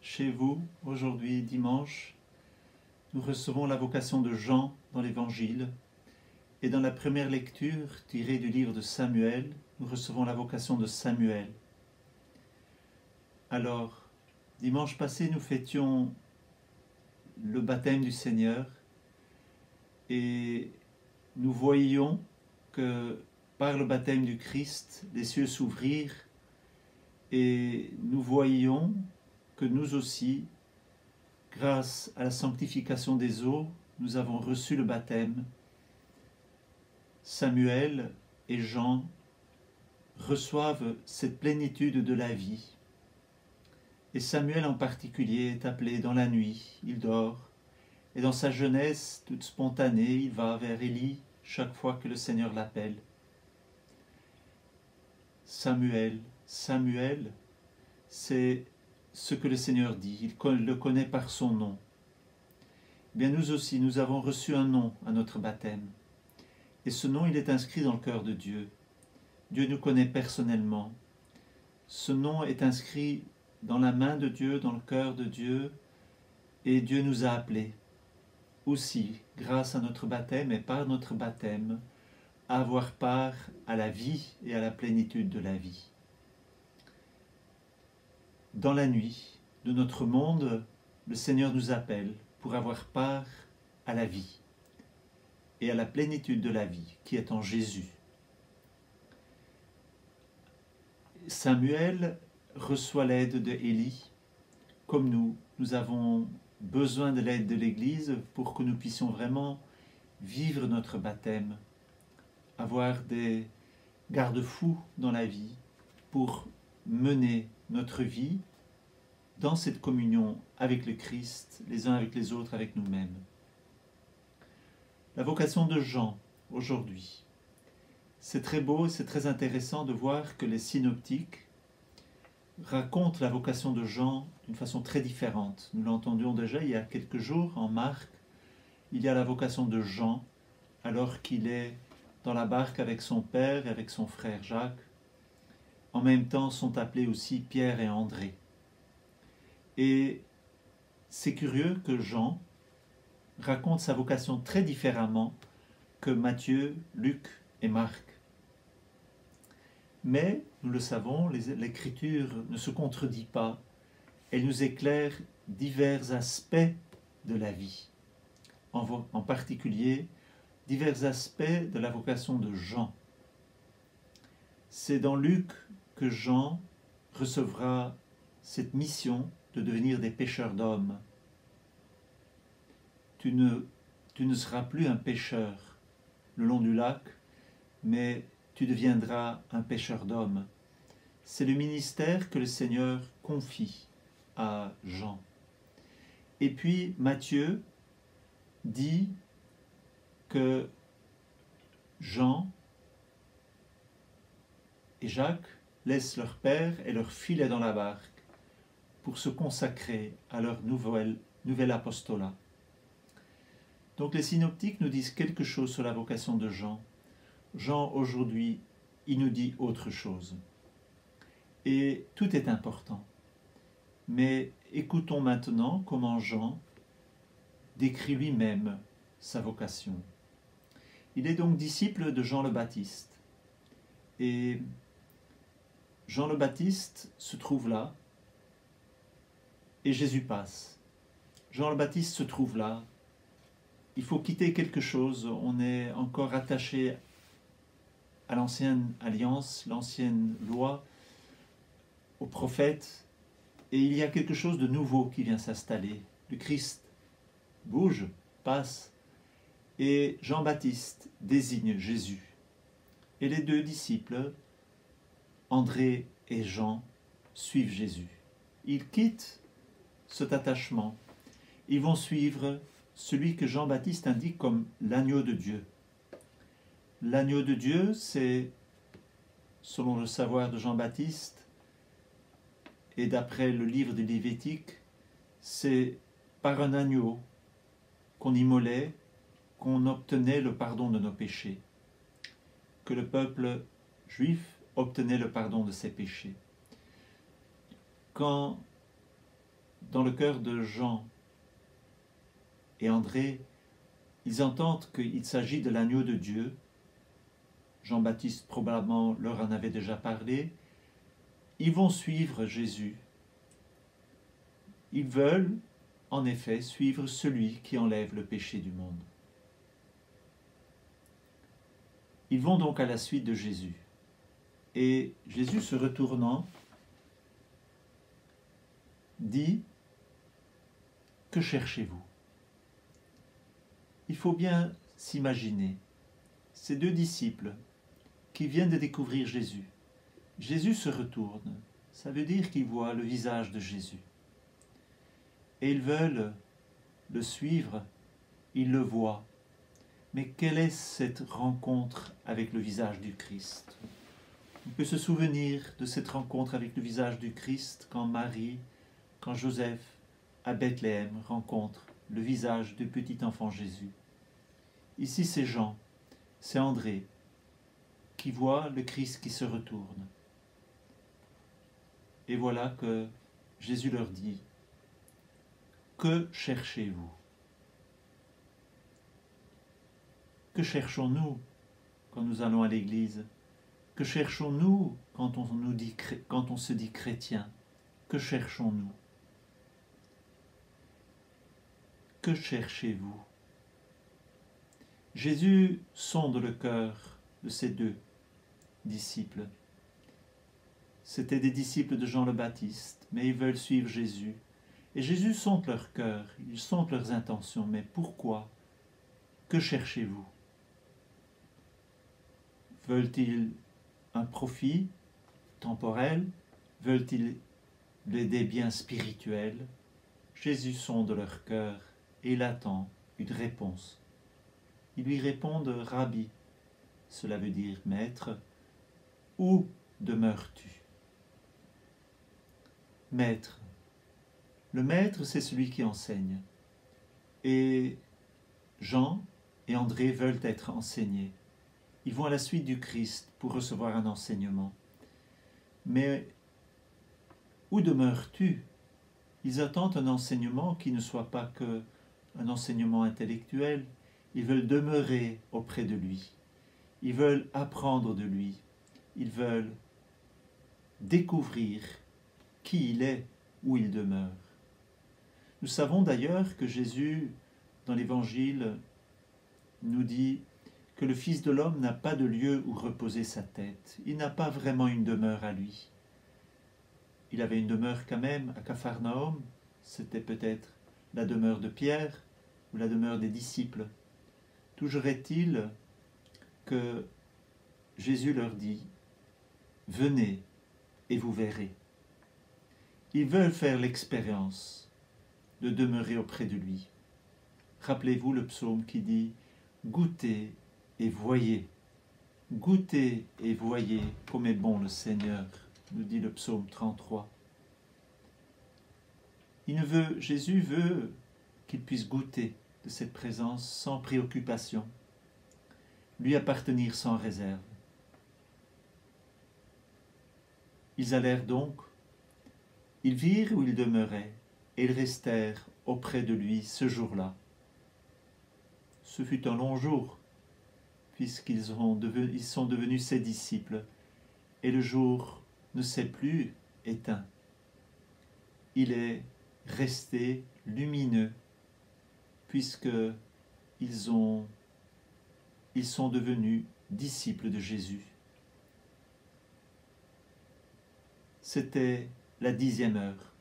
chez vous, aujourd'hui, dimanche, nous recevons la vocation de Jean dans l'Évangile. Et dans la première lecture, tirée du livre de Samuel, nous recevons la vocation de Samuel. Alors, dimanche passé, nous fêtions le baptême du Seigneur et nous voyions que par le baptême du Christ, les cieux s'ouvrirent et nous voyions que nous aussi, grâce à la sanctification des eaux, nous avons reçu le baptême. Samuel et Jean reçoivent cette plénitude de la vie. Et Samuel en particulier est appelé dans la nuit, il dort, et dans sa jeunesse toute spontanée, il va vers Élie chaque fois que le Seigneur l'appelle. Samuel, Samuel, c'est ce que le Seigneur dit, il le connaît par son nom. Bien nous aussi, nous avons reçu un nom à notre baptême. Et ce nom, il est inscrit dans le cœur de Dieu. Dieu nous connaît personnellement. Ce nom est inscrit dans la main de Dieu, dans le cœur de Dieu, et Dieu nous a appelés aussi, grâce à notre baptême et par notre baptême, à avoir part à la vie et à la plénitude de la vie. Dans la nuit de notre monde, le Seigneur nous appelle pour avoir part à la vie et à la plénitude de la vie qui est en Jésus. Samuel reçoit l'aide de Élie. Comme nous avons besoin de l'aide de l'Église pour que nous puissions vraiment vivre notre baptême, avoir des garde-fous dans la vie pour mener notre vie dans cette communion avec le Christ, les uns avec les autres, avec nous-mêmes. La vocation de Jean, aujourd'hui. C'est très beau, c'est très intéressant de voir que les synoptiques racontent la vocation de Jean d'une façon très différente. Nous l'entendions déjà il y a quelques jours en Marc. Il y a la vocation de Jean alors qu'il est dans la barque avec son père et avec son frère Jacques. En même temps sont appelés aussi Pierre et André. Et c'est curieux que Jean raconte sa vocation très différemment que Matthieu, Luc et Marc. Mais, nous le savons, l'Écriture ne se contredit pas. Elle nous éclaire divers aspects de la vie. En particulier, divers aspects de la vocation de Jean. C'est dans Luc que Jean recevra cette mission de devenir des pêcheurs d'hommes. Tu ne seras plus un pêcheur le long du lac, mais tu deviendras un pêcheur d'hommes. C'est le ministère que le Seigneur confie à Jean. Et puis Matthieu dit que Jean et Jacques laissent leur père et leur filet dans la barque pour se consacrer à leur nouvel apostolat. Donc les synoptiques nous disent quelque chose sur la vocation de Jean. Jean, aujourd'hui, il nous dit autre chose. Et tout est important. Mais écoutons maintenant comment Jean décrit lui-même sa vocation. Il est donc disciple de Jean le Baptiste. Et Jean le Baptiste se trouve là, et Jésus passe. Jean le Baptiste se trouve là. Il faut quitter quelque chose. On est encore attaché à l'ancienne alliance, l'ancienne loi, aux prophètes, et il y a quelque chose de nouveau qui vient s'installer. Le Christ bouge, passe, et Jean-Baptiste désigne Jésus. Et les deux disciples, André et Jean, suivent Jésus. Ils quittent cet attachement. Ils vont suivre celui que Jean-Baptiste indique comme l'agneau de Dieu. L'agneau de Dieu, c'est, selon le savoir de Jean-Baptiste, et d'après le livre de Lévitique, c'est par un agneau qu'on immolait, qu'on obtenait le pardon de nos péchés, que le peuple juif obtenait le pardon de ses péchés. Quand dans le cœur de Jean et André, ils entendent qu'il s'agit de l'agneau de Dieu. Jean-Baptiste probablement leur en avait déjà parlé. Ils vont suivre Jésus. Ils veulent, en effet, suivre celui qui enlève le péché du monde. Ils vont donc à la suite de Jésus. Et Jésus, se retournant, dit « Que cherchez-vous » Il faut bien s'imaginer ces deux disciples qui viennent de découvrir Jésus. Jésus se retourne, ça veut dire qu'ils voient le visage de Jésus. Et ils veulent le suivre, ils le voient. Mais quelle est cette rencontre avec le visage du Christ? On peut se souvenir de cette rencontre avec le visage du Christ quand Marie, quand Joseph, à Bethléem, rencontrent le visage du petit enfant Jésus. Ici, c'est Jean, c'est André, qui voit le Christ qui se retourne. Et voilà que Jésus leur dit « Que cherchez-vous » Que cherchons-nous quand nous allons à l'église? Que cherchons-nous quand on se dit chrétien? Que cherchons-nous? Que cherchez-vous? Jésus sonde le cœur de ces deux disciples. C'étaient des disciples de Jean le Baptiste, mais ils veulent suivre Jésus. Et Jésus sonde leur cœur, il sonde leurs intentions. Mais pourquoi? Que cherchez-vous? Veulent-ils un profit temporel? Veulent-ils des biens spirituels? Jésus sonde leur cœur et il attend une réponse. Ils lui répondent « Rabbi », cela veut dire « Maître », « Où demeures-tu » Maître. Le maître, c'est celui qui enseigne. Et Jean et André veulent être enseignés. Ils vont à la suite du Christ pour recevoir un enseignement. Mais où demeures-tu? Ils attendent un enseignement qui ne soit pas qu'un enseignement intellectuel. Ils veulent demeurer auprès de lui. Ils veulent apprendre de lui. Ils veulent découvrir qui il est, où il demeure. Nous savons d'ailleurs que Jésus, dans l'Évangile, nous dit que le Fils de l'homme n'a pas de lieu où reposer sa tête. Il n'a pas vraiment une demeure à lui. Il avait une demeure quand même à Capharnaüm. C'était peut-être la demeure de Pierre ou la demeure des disciples. Toujours est-il que Jésus leur dit « Venez et vous verrez ». Ils veulent faire l'expérience de demeurer auprès de lui. Rappelez-vous le psaume qui dit « Goûtez et voyez, goûtez et voyez comme est bon le Seigneur », nous dit le psaume 33. Jésus veut qu'ils puissent goûter de cette présence sans préoccupation, lui appartenir sans réserve. Ils allèrent donc, ils virent où il demeurait, et ils restèrent auprès de lui ce jour-là. Ce fut un long jour, puisqu'ils sont devenus ses disciples, et le jour ne s'est plus éteint. Il est resté lumineux, puisqu'ils sont devenus disciples de Jésus. C'était la 10e heure.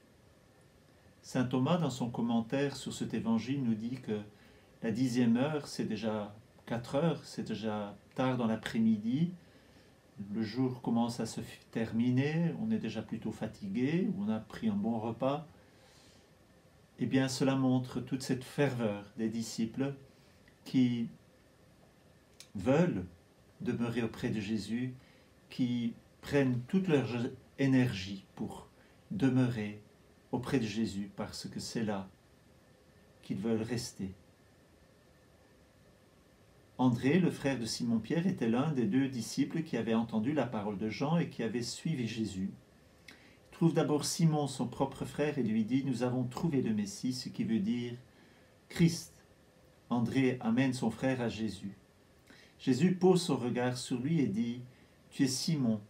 Saint Thomas, dans son commentaire sur cet évangile, nous dit que la 10e heure, c'est déjà 4 heures, c'est déjà tard dans l'après-midi, le jour commence à se terminer, on est déjà plutôt fatigué, on a pris un bon repas. Eh bien, cela montre toute cette ferveur des disciples qui veulent demeurer auprès de Jésus, qui prennent toute leur énergie pour demeurer auprès de Jésus, parce que c'est là qu'ils veulent rester. André, le frère de Simon-Pierre, était l'un des 2 disciples qui avaient entendu la parole de Jean et qui avaient suivi Jésus. trouve d'abord Simon, son propre frère, et lui dit « Nous avons trouvé le Messie », ce qui veut dire Christ. André amène son frère à Jésus. Jésus pose son regard sur lui et dit « Tu es Simon,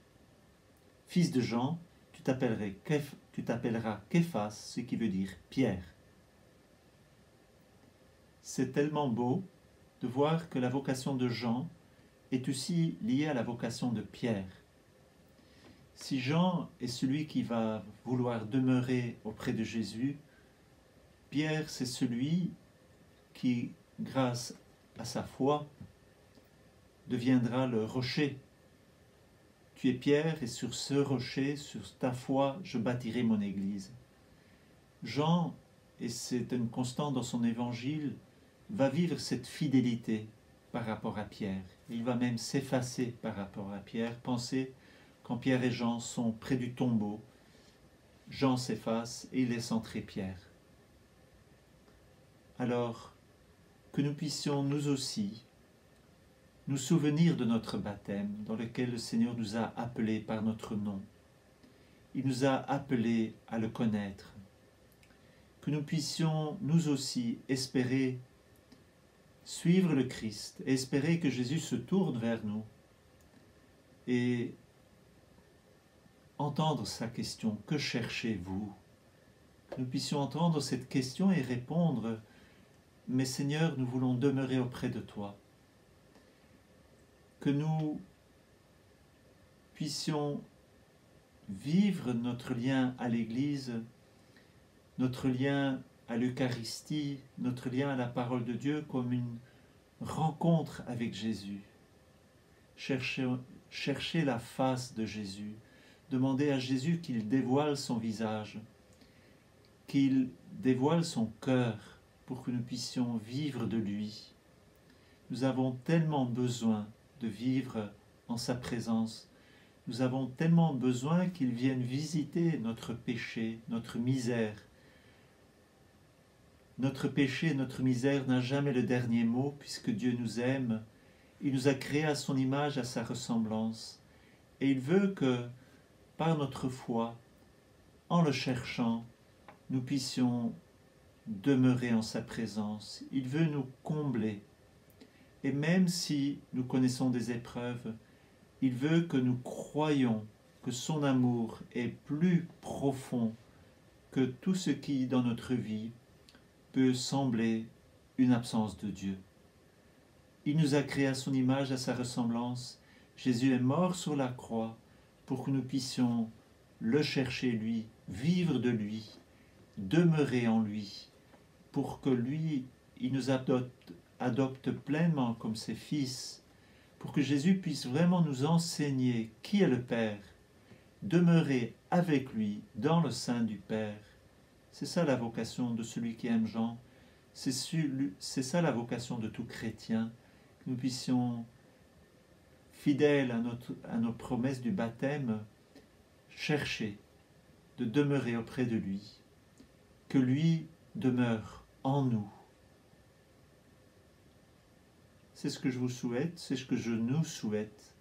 fils de Jean, tu t'appelleras Képhas, ce qui veut dire Pierre. » C'est tellement beau de voir que la vocation de Jean est aussi liée à la vocation de Pierre. Si Jean est celui qui va vouloir demeurer auprès de Jésus, Pierre, c'est celui qui, grâce à sa foi, deviendra le rocher. Tu es Pierre, et sur ce rocher, sur ta foi, je bâtirai mon église. Jean, et c'est une constante dans son évangile, va vivre cette fidélité par rapport à Pierre. Il va même s'effacer par rapport à Pierre. Pensez, quand Pierre et Jean sont près du tombeau, Jean s'efface et il laisse entrer Pierre. Alors, que nous puissions nous aussi nous souvenir de notre baptême dans lequel le Seigneur nous a appelés par notre nom. Il nous a appelés à le connaître. Que nous puissions nous aussi espérer suivre le Christ et espérer que Jésus se tourne vers nous et entendre sa question « Que cherchez-vous » Que nous puissions entendre cette question et répondre « Mais Seigneur, nous voulons demeurer auprès de toi. » Que nous puissions vivre notre lien à l'Église, notre lien à l'Eucharistie, notre lien à la parole de Dieu comme une rencontre avec Jésus. Chercher la face de Jésus, demander à Jésus qu'il dévoile son visage, qu'il dévoile son cœur pour que nous puissions vivre de lui. Nous avons tellement besoin de vivre en sa présence. Nous avons tellement besoin qu'il vienne visiter notre péché, notre misère. Notre péché, notre misère n'a jamais le dernier mot puisque Dieu nous aime. Il nous a créés à son image, à sa ressemblance. Et il veut que, par notre foi, en le cherchant, nous puissions demeurer en sa présence. Il veut nous combler. Et même si nous connaissons des épreuves, il veut que nous croyions que son amour est plus profond que tout ce qui, dans notre vie, peut sembler une absence de Dieu. Il nous a créés à son image, à sa ressemblance. Jésus est mort sur la croix pour que nous puissions le chercher lui, vivre de lui, demeurer en lui, pour que lui, il nous adopte pleinement comme ses fils, pour que Jésus puisse vraiment nous enseigner qui est le Père, demeurer avec lui dans le sein du Père. C'est ça la vocation de celui qui aime Jean, c'est ça la vocation de tout chrétien, que nous puissions, fidèles à nos promesses du baptême, chercher de demeurer auprès de lui, que lui demeure en nous. C'est ce que je vous souhaite, c'est ce que je nous souhaite.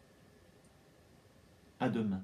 À demain.